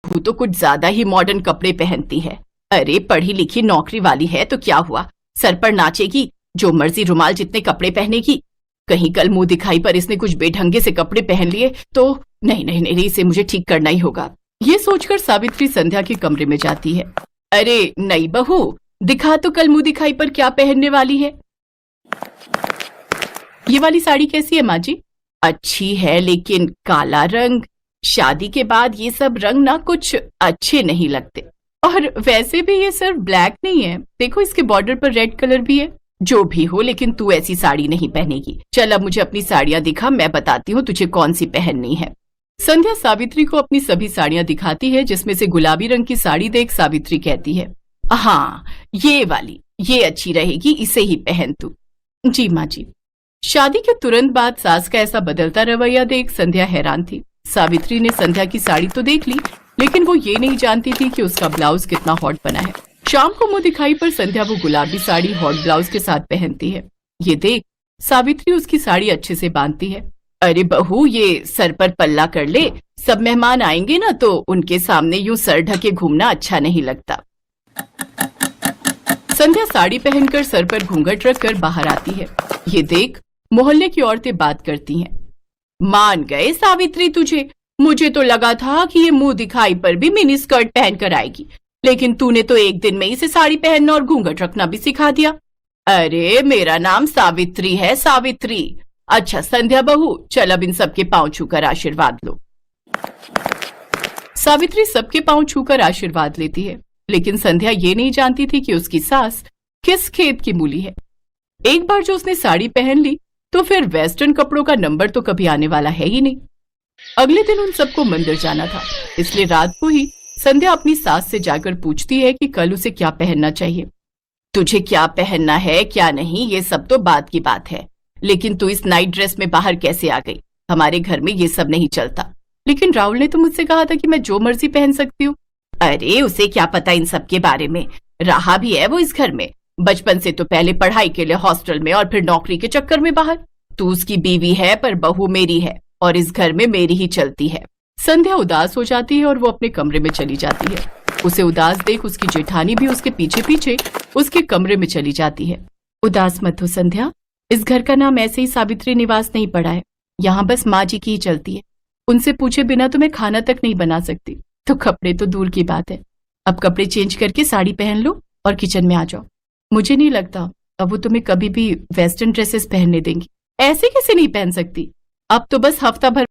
बहू तो कुछ ज्यादा ही मॉडर्न कपड़े पहनती है। अरे पढ़ी लिखी नौकरी वाली है तो क्या हुआ, सर पर नाचेगी, जो मर्जी रुमाल जितने कपड़े पहनेगी। कहीं कल मुंह दिखाई पर इसने कुछ बेढंगे से कपड़े पहन लिए तो नहीं नहीं नहीं, इसे मुझे ठीक करना ही होगा। ये सोचकर सावित्री संध्या के कमरे में जाती है। अरे नई बहू, दिखा तो कल मुंह दिखाई पर क्या पहनने वाली है। ये वाली साड़ी कैसी है माँ जी? अच्छी है लेकिन काला रंग, शादी के बाद ये सब रंग ना कुछ अच्छे नहीं लगते। और वैसे भी ये सिर्फ ब्लैक नहीं है, देखो इसके बॉर्डर पर रेड कलर भी है। जो भी हो लेकिन तू ऐसी साड़ी नहीं पहनेगी। चल अब मुझे अपनी साड़ियां दिखा, मैं बताती हूँ तुझे कौन सी पहननी है। संध्या सावित्री को अपनी सभी साड़ियां दिखाती है, जिसमें से गुलाबी रंग की साड़ी देख सावित्री कहती है, हाँ ये वाली, ये अच्छी रहेगी, इसे ही पहन तू। जी माँ जी। शादी के तुरंत बाद सास का ऐसा बदलता रवैया देख संध्या हैरान थी। सावित्री ने संध्या की साड़ी तो देख ली, लेकिन वो ये नहीं जानती थी कि उसका ब्लाउज कितना हॉट बना है। शाम को मुंह दिखाई पर संध्या वो गुलाबी साड़ी हॉट ब्लाउज के साथ पहनती है। ये देख सावित्री उसकी साड़ी अच्छे से बांधती है। अरे बहू, ये सर पर पल्ला कर ले, सब मेहमान आएंगे ना तो उनके सामने यूं सर ढके घूमना अच्छा नहीं लगता। संध्या साड़ी पहनकर सर पर घूंघट रखकर बाहर आती है। ये देख मोहल्ले की औरतें बात करती हैं। मान गए सावित्री तुझे, मुझे तो लगा था कि ये मुंह दिखाई पर भी मिनी स्कर्ट पहन कर आएगी, लेकिन तूने तो एक दिन में इसे साड़ी पहनना और घूंघट रखना भी सिखा दिया। अरे मेरा नाम सावित्री है, सावित्री। अच्छा संध्या बहू, चल अब इन सबके पांव छूकर आशीर्वाद लो। सावित्री सबके पांव छूकर आशीर्वाद लेती है, लेकिन संध्या ये नहीं जानती थी कि उसकी सास किस खेत की मूली है। एक बार जो उसने साड़ी पहन ली तो फिर वेस्टर्न कपड़ों का नंबर तो कभी आने वाला है ही नहीं। अगले दिन उन सबको मंदिर जाना था, इसलिए रात को ही संध्या अपनी सास से जाकर पूछती है कि कल उसे क्या पहनना चाहिए। तुझे क्या पहनना है क्या नहीं ये सब तो बात की बात है, लेकिन तू इस नाइट ड्रेस में बाहर कैसे आ गई? हमारे घर में ये सब नहीं चलता। लेकिन राहुल ने तो मुझसे कहा था कि मैं जो मर्जी पहन सकती हूँ। अरे उसे क्या पता इन सब के बारे में, रहा भी है वो इस घर में, बचपन से तो पहले पढ़ाई के लिए हॉस्टल में और फिर नौकरी के चक्कर में बाहर। तू उसकी बीवी है पर बहू मेरी है और इस घर में मेरी ही चलती है। संध्या उदास हो जाती है और वो अपने कमरे में चली जाती है। उसे उदास देख उसकी जेठानी भी उसके पीछे पीछे उसके कमरे में चली जाती है। उदास मत हो संध्या, इस घर का नाम ऐसे ही सावित्री निवास नहीं पड़ा है, यहाँ बस माँ जी की ही चलती है। उनसे पूछे बिना तो मैं खाना तक नहीं बना सकती, तो कपड़े तो दूर की बात है। अब कपड़े चेंज करके साड़ी पहन लो और किचन में आ जाओ। मुझे नहीं लगता अब वो तुम्हें कभी भी वेस्टर्न ड्रेसेस पहनने देंगी। ऐसे कैसे नहीं पहन सकती, अब तो बस हफ्ता भर